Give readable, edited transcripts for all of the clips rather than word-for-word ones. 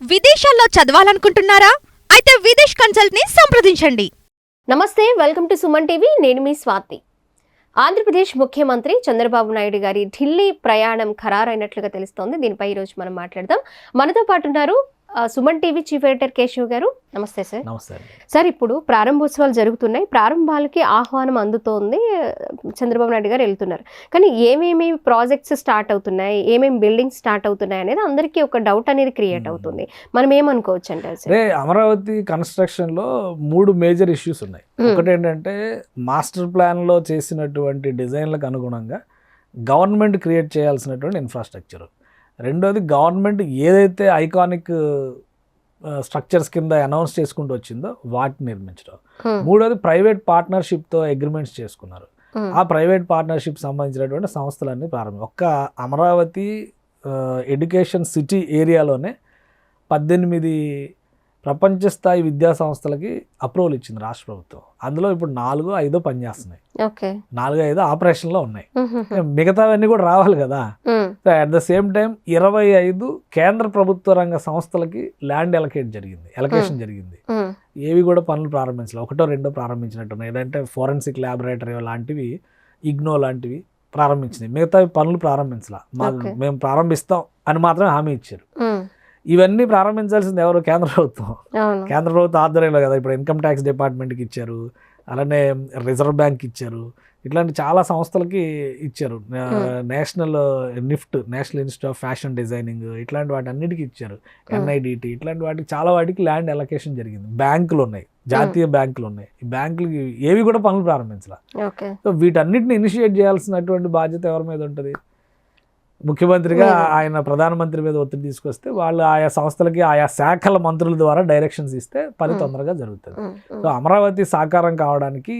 విదేశాల్లో చదవాలనుకుంటున్నారా? అయితే విదేశ్ కన్సల్ట్ ని సంప్రదించండి. నమస్తే, వెల్కమ్ టు సుమన్ టీవీ. నేను మీ స్వాతి. ఆంధ్రప్రదేశ్ ముఖ్యమంత్రి చంద్రబాబు నాయుడు గారి ఢిల్లీ ప్రయాణం ఖరారైనట్లుగా తెలుస్తోంది. దీనిపై ఈరోజు మనం మాట్లాడదాం. మనతో పాటు ఉన్నారు Suman TV chief editor Keshav గారు. నమస్తే సార్. నమస్తే సార్, ఇప్పుడు ప్రారంభోత్సవాలు జరుగుతున్నాయి. ప్రారంభాలకి ఆహ్వానం అందుతోంది. చంద్రబాబు నాయుడు గారు వెళ్తున్నారు. కానీ ఏమేమి ప్రాజెక్ట్స్ స్టార్ట్ అవుతున్నాయి, ఏమేమి బిల్డింగ్స్ స్టార్ట్ అవుతున్నాయి అనేది అందరికీ ఒక డౌట్ అనేది క్రియేట్ అవుతుంది. మనం ఏమనుకోవచ్చు అంటారు సార్? అమరావతి కన్స్ట్రక్షన్ లో 3 మేజర్ ఇష్యూస్ ఉన్నాయి. ఒకటి ఏంటంటే మాస్టర్ ప్లాన్ లో చేసినటువంటి డిజైన్లకు అనుగుణంగా గవర్నమెంట్ క్రియేట్ చేయాల్సినటువంటి ఇన్ఫ్రాస్ట్రక్చర్. రెండోది గవర్నమెంట్ ఏదైతే ఐకానిక్ స్ట్రక్చర్స్ కింద అనౌన్స్ చేసుకుంటూ వచ్చిందో వాటిని నిర్మించడం. మూడోది ప్రైవేట్ పార్ట్నర్షిప్తో అగ్రిమెంట్స్ చేసుకున్నారు. ఆ ప్రైవేట్ పార్ట్నర్షిప్ సంబంధించినటువంటి సంస్థలన్నీ ఒక్క అమరావతి ఎడ్యుకేషన్ సిటీ ఏరియాలోనే 18 ప్రపంచ స్థాయి విద్యా సంస్థలకి అప్రూవల్ ఇచ్చింది రాష్ట్ర ప్రభుత్వం. అందులో ఇప్పుడు 4-5 పనిచేస్తున్నాయి, 4-5 ఆపరేషన్లో ఉన్నాయి. మిగతావన్నీ కూడా రావాలి కదా. So at the same time 25 కేంద్ర ప్రభుత్వ రంగ సంస్థలకి ల్యాండ్ ఎలకేషన్ జరిగింది. ఏవి కూడా పనులు ప్రారంభించాలి, 1-2 ప్రారంభించినట్టున్నాయి. ఏదంటే ఫోరెన్సిక్ ల్యాబొరేటరీ లాంటివి, ఇగ్నో లాంటివి ప్రారంభించింది. మిగతా పనులు ప్రారంభించాల, మేము ప్రారంభిస్తాం అని మాత్రమే హామీ ఇచ్చారు. ఇవన్నీ ప్రారంభించాల్సింది ఎవరు? కేంద్ర ప్రభుత్వం. కేంద్ర ప్రభుత్వం ఆధ్వర్యంలో కదా. ఇప్పుడు ఇన్కమ్ ట్యాక్స్ డిపార్ట్మెంట్కి ఇచ్చారు, అలానే రిజర్వ్ బ్యాంక్ ఇచ్చారు, ఇట్లాంటి చాలా సంస్థలకి ఇచ్చారు. National institute of fashion designing, ఇట్లాంటి వాటి అన్నిటికీ ఇచ్చారు. NIDT, ఇట్లాంటి వాటికి చాలా వాటికి ల్యాండ్ ఎలకేషన్ జరిగింది. బ్యాంకులు ఉన్నాయి, జాతీయ బ్యాంకులు ఉన్నాయి. ఈ బ్యాంకులకి ఏవి కూడా పనులు ప్రారంభించాలి. సో వీటన్నిటిని ఇనిషియేట్ చేయాల్సినటువంటి బాధ్యత ఎవరి మీద ఉంటుంది? ముఖ్యమంత్రిగా ఆయన ప్రధానమంత్రి మీద ఒత్తిడి తీసుకొస్తే వాళ్ళు ఆయా సంస్థలకి ఆయా శాఖల మంత్రుల ద్వారా డైరెక్షన్స్ ఇస్తే పని తొందరగా జరుగుతుంది. సో అమరావతి సాకారం కావడానికి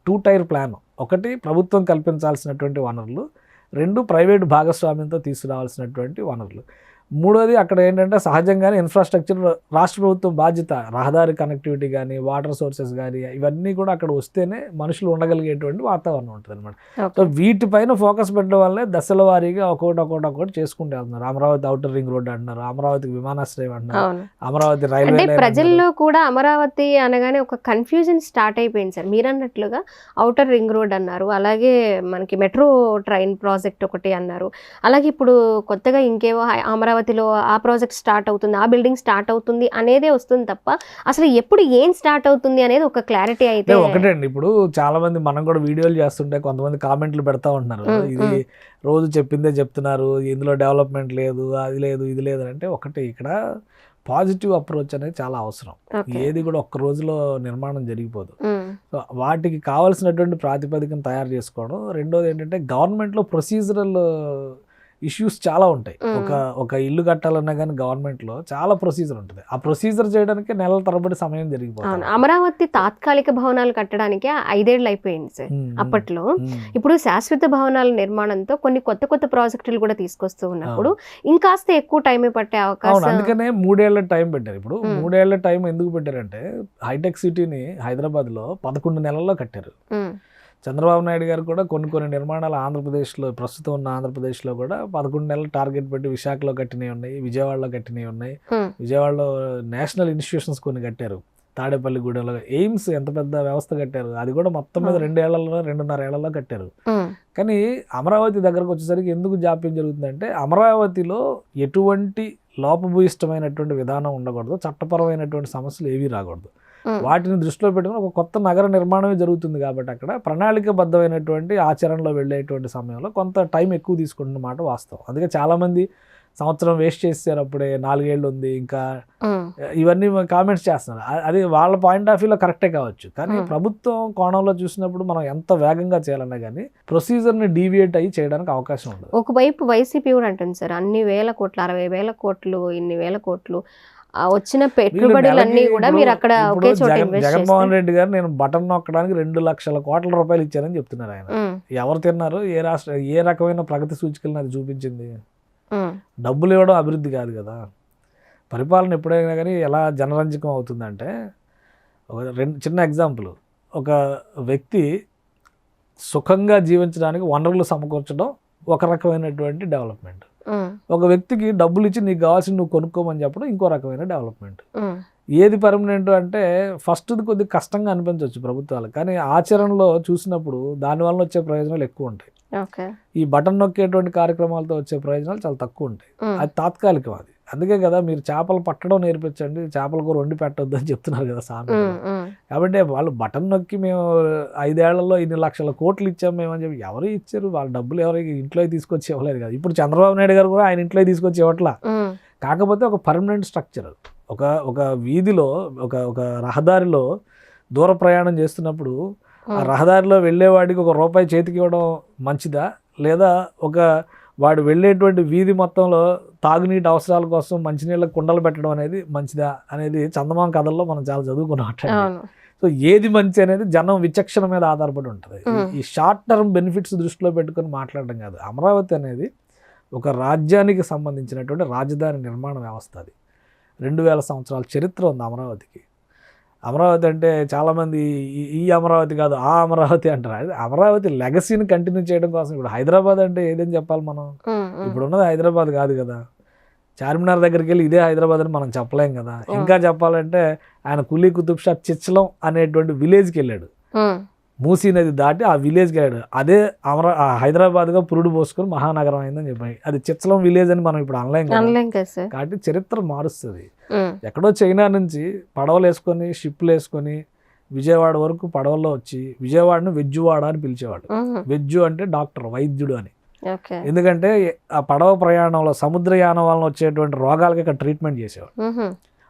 2 టైర్ ప్లాన్. ఒకటి ప్రభుత్వం కల్పించాల్సినటువంటి వనరులు, 2 ప్రైవేట్ భాగస్వామ్యంతో తీసుకురావాల్సినటువంటి వనరులు. మూడోది అక్కడ ఏంటంటే సహజంగానే ఇన్ఫ్రాస్ట్రక్చర్ రాష్ట్ర ప్రభుత్వం బాధ్యత. రహదారి కనెక్టివిటీ కానీ, వాటర్ సోర్సెస్ కానీ, ఇవన్నీ కూడా అక్కడ వస్తేనే మనుషులు ఉండగలిగేటువంటి వాతావరణం ఉంటుంది అనమాట. సో వీటిపైన ఫోకస్ పెట్టడం వల్లే దశల వారీగా ఒక్కొక్కటి చేసుకుంటూ వెళ్తున్నారు. అమరావతి ఔటర్ రింగ్ రోడ్ అంటున్నారు, అమరావతికి విమానాశ్రయం అంటున్నారు, అమరావతి రైల్వే. ప్రజల్లో కూడా అమరావతి అనగానే ఒక కన్ఫ్యూజన్ స్టార్ట్ అయిపోయింది సార్. మీరు అన్నట్లుగా ఔటర్ రింగ్ రోడ్ అన్నారు, అలాగే మనకి మెట్రో ట్రైన్ ప్రాజెక్ట్ ఒకటి అన్నారు, అలాగే ఇప్పుడు కొత్తగా ఇంకేవో అమరావతిలో ఆ ప్రాజెక్ట్ స్టార్ట్ అవుతుంది, ఆ బిల్డింగ్ స్టార్ట్ అవుతుంది అనేదే వస్తుంది తప్ప అసలు ఎప్పుడు ఏం స్టార్ట్ అవుతుంది అనేది ఒక క్లారిటీ అయితే ఒకటండి. ఇప్పుడు చాలా మంది మనం కూడా వీడియోలు చేస్తుంటే కొంతమంది కామెంట్లు పెడతా ఉంటున్నారు, ఇది రోజు చెప్పిందే చెప్తున్నారు, ఇందులో డెవలప్మెంట్ లేదు, అది లేదు, ఇది లేదు అంటే. ఒకటి ఇక్కడ పాజిటివ్ అప్రోచ్ అనేది చాలా అవసరం. ఏది కూడా ఒక్క రోజులో నిర్మాణం జరిగిపోదు. సో వాటికి కావాల్సినటువంటి ప్రాతిపదికను తయారు చేసుకోవడం. రెండోది ఏంటంటే గవర్నమెంట్లో ప్రొసీజరల్ ఇష్యూస్ చాలా ఉంటాయి. ఒక ఇల్లు కట్టాలన్నా కానీ గవర్నమెంట్లో చాలా ప్రొసీజర్ ఉంటుంది. ఆ ప్రొసీజర్ చేయడానికి నెలల తరబడి సమయం జరిగిపోతుంది. అమరావతి తాత్కాలిక భవనాలు కట్టడానికి 5 ఏళ్ళు అయిపోయింది సార్ అప్పట్లో. ఇప్పుడు శాశ్వత భవనాల నిర్మాణంతో కొన్ని కొత్త ప్రాజెక్టులు కూడా తీసుకొస్తూ ఉన్నప్పుడు ఇంకాస్త ఎక్కువ టైం పట్టే అవకాశం. అందుకనే 3 ఏళ్ల టైం పెట్టారు. ఇప్పుడు 3 ఏళ్ల టైం ఎందుకు పెట్టారంటే హైటెక్ సిటీని హైదరాబాద్ లో 11 నెలల్లో కట్టారు. చంద్రబాబు నాయుడు గారు కూడా కొన్ని నిర్మాణాలు ఆంధ్రప్రదేశ్లో, ప్రస్తుతం ఉన్న ఆంధ్రప్రదేశ్లో కూడా 11 నెలలు టార్గెట్ పెట్టి విశాఖలో కట్టినవి ఉన్నాయి, విజయవాడలో కట్టినవి ఉన్నాయి. విజయవాడలో నేషనల్ ఇన్స్టిట్యూషన్స్ కొన్ని కట్టారు. తాడేపల్లిగూడెంలో ఎయిమ్స్ ఎంత పెద్ద వ్యవస్థ కట్టారు, అది కూడా మొత్తం మీద 2.5 ఏళ్లలో కట్టారు. కానీ అమరావతి దగ్గరకు వచ్చేసరికి ఎందుకు జాప్యం జరుగుతుందంటే అమరావతిలో ఎటువంటి లోపభూయిష్టమైనటువంటి విధానం ఉండకూడదు, చట్టపరమైనటువంటి సమస్యలు ఏవీ రాకూడదు. వాటిని దృష్టిలో పెట్టుకుని ఒక కొత్త నగర నిర్మాణమే జరుగుతుంది కాబట్టి అక్కడ ప్రణాళికబద్ధమైనటువంటి ఆచరణలో వెళ్ళేటువంటి సమయంలో కొంత టైం ఎక్కువ తీసుకుంటున్నమాట వాస్తవం. అందుకే చాలామంది సంవత్సరం వేస్ట్ చేశారు, అప్పుడే 4 ఏళ్ళు ఉంది ఇంకా, ఇవన్నీ కామెంట్స్ చేస్తున్నారు. అది వాళ్ళ పాయింట్ ఆఫ్ వ్యూలో కరెక్టే కావచ్చు, కానీ ప్రభుత్వం కోణంలో చూసినప్పుడు మనం ఎంత వేగంగా చేయాలన్నా కానీ ప్రొసీజర్ని డీవియేట్ అయ్యి చేయడానికి అవకాశం ఉండదు. ఒకవైపు వైసీపీ కూడా అంటుంది సార్, అన్ని వేల కోట్లు, 60,000 కోట్లు, ఇన్ని వేల కోట్లు వచ్చిన పెట్టుబడులన్నీ కూడా మీరు అక్కడ ఒకే చోట ఇన్వెస్ట్ చేస్తారు. జగన్మోహన్ రెడ్డి గారు నేను బటన్ నొక్కడానికి 2 లక్షల కోట్ల రూపాయలు ఇచ్చారని చెప్తున్నారు ఆయన. ఎవరు తిన్నారు? ఏ రకమైన ప్రగతి సూచికలను అది చూపించింది? డబ్బులు ఇవ్వడం అభివృద్ధి కాదు కదా. పరిపాలన ఎప్పుడైనా కానీ ఎలా జనరంజకం అవుతుందంటే, చిన్న ఎగ్జాంపుల్, ఒక వ్యక్తి సుఖంగా జీవించడానికి వనరులు సమకూర్చడం ఒక రకమైనటువంటి డెవలప్మెంట్. ఒక వ్యక్తికి డబ్బులు ఇచ్చి నీకు కావాల్సింది నువ్వు కొనుక్కోమని చెప్పడం ఇంకో రకమైన డెవలప్మెంట్. ఏది పర్మనెంట్ అంటే ఫస్ట్ది కొద్దిగా కష్టంగా అనిపించవచ్చు ప్రభుత్వాలు, కానీ ఆచరణలో చూసినప్పుడు దానివల్ల వచ్చే ప్రయోజనాలు ఎక్కువ ఉంటాయి. ఈ బటన్ నొక్కేటువంటి కార్యక్రమాలతో వచ్చే ప్రయోజనాలు చాలా తక్కువ ఉంటాయి. అది తాత్కాలికం. అది అందుకే కదా మీరు చేపలు పట్టడం నేర్పించండి, చేపల కూర వండి పెట్టొద్దు అని చెప్తున్నారు కదా సామెత. కాబట్టి వాళ్ళు బటన్ నొక్కి మేము 5 ఏళ్లలో ఇన్ని లక్షల కోట్లు ఇచ్చాం మేము అని చెప్పి ఎవరు ఇచ్చారు? వాళ్ళ డబ్బులు ఎవరికి ఇంట్లో తీసుకొచ్చి ఇవ్వలేదు కదా. ఇప్పుడు చంద్రబాబు నాయుడు గారు కూడా ఆయన ఇంట్లో తీసుకొచ్చి ఇవ్వట్లా. కాకపోతే ఒక పర్మనెంట్ స్ట్రక్చర్, ఒక వీధిలో ఒక రహదారిలో దూర ప్రయాణం చేస్తున్నప్పుడు ఆ రహదారిలో వెళ్ళేవాడికి ₹1 చేతికి ఇవ్వడం మంచిదా, లేదా వాడు వెళ్ళేటువంటి వీధి మొత్తంలో తాగునీటి అవసరాల కోసం మంచినీళ్ళ కుండలు పెట్టడం అనేది మంచిదా అనేది చందమామ కథల్లో మనం చాలా చదువుకున్నట్టు. సో ఏది మంచి అనేది జనం విచక్షణ మీద ఆధారపడి ఉంటుంది. ఈ షార్ట్ టర్మ్ బెనిఫిట్స్ దృష్టిలో పెట్టుకొని మాట్లాడడం కాదు. అమరావతి అనేది ఒక రాజ్యానికి సంబంధించినటువంటి రాజధాని నిర్మాణ వ్యవస్థ. అది 2000 సంవత్సరాల చరిత్ర ఉంది అమరావతికి. అమరావతి అంటే చాలామంది ఈ అమరావతి కాదు ఆ అమరావతి అంటారు. అమరావతి లెగసీని కంటిన్యూ చేయడం కోసం. ఇప్పుడు హైదరాబాద్ అంటే ఏదని చెప్పాలి మనం? ఇప్పుడు ఉన్నది హైదరాబాద్ కాదు కదా. చార్మినార్ దగ్గరికి వెళ్ళి ఇదే హైదరాబాద్ అని మనం చెప్పలేం కదా. ఇంకా చెప్పాలంటే ఆయన కులీ కుతుబ్ షా చిచ్చలం అనేటువంటి విలేజ్కి వెళ్ళాడు, మూసీ నది దాటి ఆ విలేజ్కి వెళ్ళాడు. అదే హైదరాబాద్గా పురుడు పోసుకొని మహానగరం అయిందని చెప్పాయి. అది చిచ్చలం విలేజ్ అని మనం ఇప్పుడు అనలేం కదా. కాబట్టి చరిత్ర మారుస్తుంది. ఎక్కడో చైనా నుంచి పడవలు వేసుకొని షిప్లు వేసుకొని విజయవాడ వరకు పడవల్లో వచ్చి విజయవాడను వెజ్జువాడ అని పిలిచేవాడు. వెజ్జు అంటే డాక్టర్, వైద్యుడు అని. ఎందుకంటే ఆ పడవ ప్రయాణంలో సముద్రయానం వలన వచ్చేటువంటి రోగాలకి ఇక్కడ ట్రీట్మెంట్ చేసేవాడు.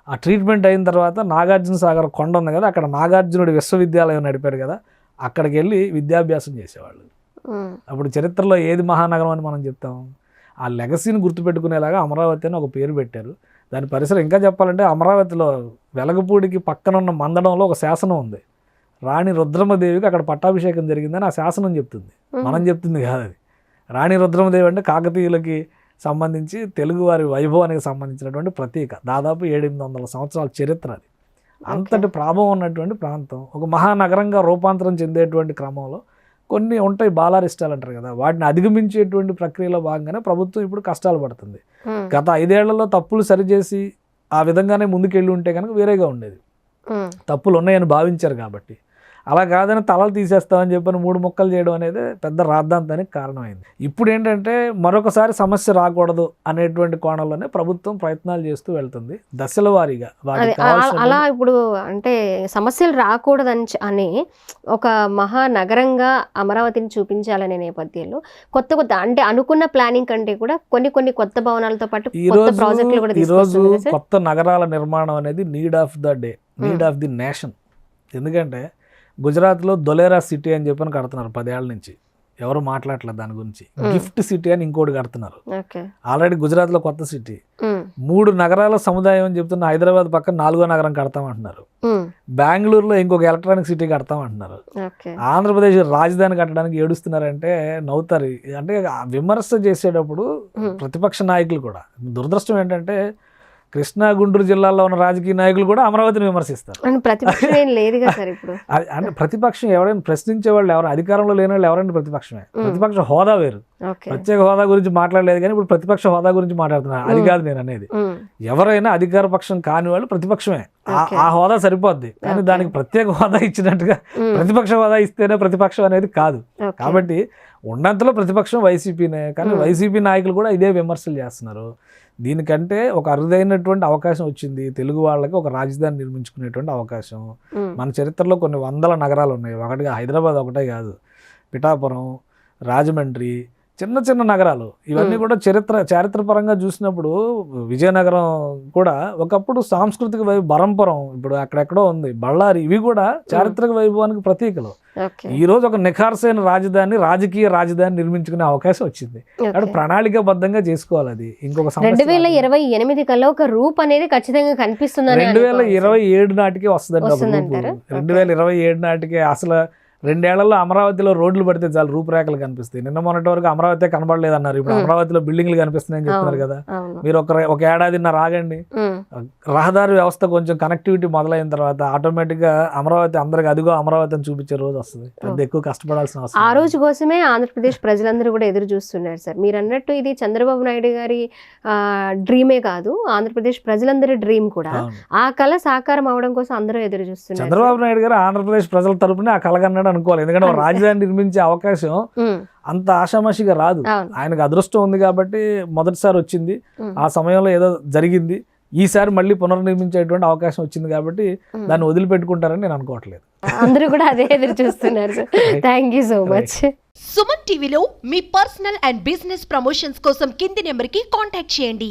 ఆ ట్రీట్మెంట్ అయిన తర్వాత నాగార్జున సాగర్ కొండ ఉంది కదా, అక్కడ నాగార్జునుడి విశ్వవిద్యాలయం నడిపాడు కదా, అక్కడికి వెళ్ళి విద్యాభ్యాసం చేసేవాళ్ళు. అప్పుడు చరిత్రలో ఏది మహానగరం అని మనం చెప్తాం? ఆ లెగసీని గుర్తుపెట్టుకునేలాగా అమరావతి అని ఒక పేరు పెట్టారు. దాని పరిసరం ఇంకా చెప్పాలంటే అమరావతిలో వెలగపూడికి పక్కనున్న మందడంలో ఒక శాసనం ఉంది. రాణి రుద్రమదేవికి అక్కడ పట్టాభిషేకం జరిగిందని ఆ శాసనం చెప్తుంది, మనం చెప్తుంది కాదు. అది రాణి రుద్రమదేవి అంటే కాకతీయులకి సంబంధించి తెలుగువారి వైభవానికి సంబంధించినటువంటి ప్రతీక. దాదాపు 700-800 సంవత్సరాల చరిత్ర. అది అంతటి ప్రాభవం ఉన్నటువంటి ప్రాంతం. ఒక మహానగరంగా రూపాంతరం చెందేటువంటి క్రమంలో కొన్ని ఉంటాయి బాలారిష్టాలు అంటారు కదా, వాటిని అధిగమించేటువంటి ప్రక్రియలో భాగంగానే ప్రభుత్వం ఇప్పుడు కష్టాలు పడుతుంది. గత 5 ఏళ్లలో తప్పులు సరిచేసి ఆ విధంగానే ముందుకెళ్ళి ఉంటే కనుక వేరేగా ఉండేది. తప్పులు ఉన్నాయని భావించారు కాబట్టి. అలా కాదని తలలు తీసేస్తామని చెప్పని 3 ముక్కలు చేయడం అనేది పెద్ద రాద్ధాంతానికి కారణమైంది. ఇప్పుడు ఏంటంటే మరొకసారి సమస్య రాకూడదు అనేటువంటి కోణంలోనే ప్రభుత్వం ప్రయత్నాలు చేస్తూ వెళ్తుంది దశల వారీగా. అలా ఇప్పుడు అంటే సమస్యలు రాకూడదని అని ఒక మహానగరంగా అమరావతిని చూపించాలనే నేపథ్యంలో కొత్త అంటే అనుకున్న ప్లానింగ్ కంటే కూడా కొన్ని కొత్త భవనాలతో పాటు ప్రాజెక్టులు కూడా ఈరోజు కొత్త నగరాల నిర్మాణం అనేది need of the day, need of the nation. ఎందుకంటే గుజరాత్లో దొలేరా సిటీ అని చెప్పని కడుతున్నారు 10 ఏళ్ల నుంచి, ఎవరు మాట్లాడలేదు దాని గురించి. గిఫ్ట్ సిటీ అని ఇంకోటి కడుతున్నారు. ఆల్రెడీ గుజరాత్లో కొత్త సిటీ. 3 నగరాల సముదాయం అని చెప్తున్న హైదరాబాద్ పక్కన 4వ నగరం కడతామంటున్నారు. బెంగళూరులో ఇంకొక ఎలక్ట్రానిక్ సిటీ కడతామంటున్నారు. ఆంధ్రప్రదేశ్ రాజధాని కట్టడానికి ఏడుస్తున్నారంటే నవ్వుతారు. అంటే విమర్శ చేసేటప్పుడు ప్రతిపక్ష నాయకులు కూడా, దురదృష్టం ఏంటంటే కృష్ణా గుంటూరు జిల్లాలో ఉన్న రాజకీయ నాయకులు కూడా అమరావతిని విమర్శిస్తారు. అంటే ప్రతిపక్షం ఎవరైనా ప్రశ్నించే వాళ్ళు ఎవరు, అధికారంలో లేని వాళ్ళు ఎవరైనా ప్రతిపక్షమే. ప్రతిపక్ష హోదా వేరు, ప్రత్యేక హోదా గురించి మాట్లాడలేదు కానీ ఇప్పుడు ప్రతిపక్ష హోదా గురించి మాట్లాడుతున్నారు. అది కాదు నేను అనేది. ఎవరైనా అధికార పక్షం కాని వాళ్ళు ప్రతిపక్షమే. ఆ హోదా సరిపోద్ది, కానీ దానికి ప్రత్యేక హోదా ఇచ్చినట్టుగా ప్రతిపక్ష హోదా ఇస్తేనే ప్రతిపక్షం అనేది కాదు. కాబట్టి ఉన్నంతలో ప్రతిపక్షం వైసీపీనే, కానీ వైసీపీ నాయకులు కూడా ఇదే విమర్శలు చేస్తున్నారు. దీనికంటే ఒక అరుదైనటువంటి అవకాశం వచ్చింది తెలుగు వాళ్ళకి, ఒక రాజధాని నిర్మించుకునేటువంటి అవకాశం. మన చరిత్రలో కొన్ని 100 నగరాలు ఉన్నాయి. ఒకటిగా హైదరాబాద్ ఒకటే కాదు, పిఠాపురం, రాజమండ్రి, చిన్న చిన్న నగరాలు. ఇవన్నీ కూడా చారిత్రపరంగా చూసినప్పుడు విజయనగరం కూడా ఒకప్పుడు సాంస్కృతిక వైభవం, బరంపురం ఇప్పుడు అక్కడెక్కడో ఉంది, బళ్ళారి, ఇవి కూడా చారిత్రక వైభవానికి ప్రతీకలు. ఈ రోజు ఒక నిఖార్సైన రాజధాని, రాజకీయ రాజధాని నిర్మించుకునే అవకాశం వచ్చింది. కాబట్టి ప్రణాళికాబద్ధంగా చేసుకోవాలి. అది ఇంకొక 2028 కల్లా ఒక రూప్ అనేది ఖచ్చితంగా కనిపిస్తుంది. 2027 నాటికే వస్తుందండి. 2027 నాటికే అసలు 2 ఏళ్లలో అమరావతిలో రోడ్లు పడితే చాలు రూపురేఖలు కనిపిస్తాయి. నిన్న మొన్నటి వరకు అమరావతి కనబడలేదు అన్నారు, ఇప్పుడు అమరావతిలో బిల్డింగ్లు కనిపిస్తున్నాయని చెప్తున్నారు కదా. అవును. మీరు ఒక ఏడాదిన్నర ఆగండి, రహదారి వ్యవస్థ కొంచెం కనెక్టివిటీ మొదలైన తర్వాత ఆటోమేటిక్గా అమరావతి అందరికి అదిగో అమరావతి అని చూపించే రోజు వస్తుంది. పెద్ద ఎక్కువ కష్టపడాల్సిన అవసరం ఆ లేదు. రోజు కోసమే ఆంధ్రప్రదేశ్ ప్రజలందరూ కూడా ఎదురు చూస్తున్నారు సార్. మీరు అన్నట్టు ఇది చంద్రబాబు నాయుడు గారి డ్రీమే కాదు, ఆంధ్రప్రదేశ్ ప్రజలందరి డ్రీమ్ కూడా. అవును. ఆ కళ సాకారం అవడం కోసం అందరూ ఎదురు చూస్తున్నారు. చంద్రబాబు నాయుడు గారు ఆంధ్రప్రదేశ్ ప్రజల తరపునే ఆ కలగన్నాడు అనుకోవాలి. ఎందుకంటే ఒక రాజధాని నిర్మించే అవకాశం ఉమ్, అంత ఆషామాషిగా రాదు. అవును. ఆయనకు అదృష్టం ఉంది కాబట్టి మొదటిసారి వచ్చింది, ఉమ్, ఆ సమయంలో ఏదో జరిగింది. ఈసారి మళ్ళీ పునర్నిర్మించేటువంటి అవకాశం వచ్చింది కాబట్టి దాన్ని వదిలిపెట్టుకుంటారని నేను అనుకోవట్లేదు. అందరూ కూడా అదే ఎదురు చూస్తున్నారు sir. Thank you so much. Suman టీవీలో మీ పర్సనల్ అండ్ బిజినెస్ ప్రమోషన్స్ కోసం కింది నెంబర్కి కాంటాక్ట్ చేయండి.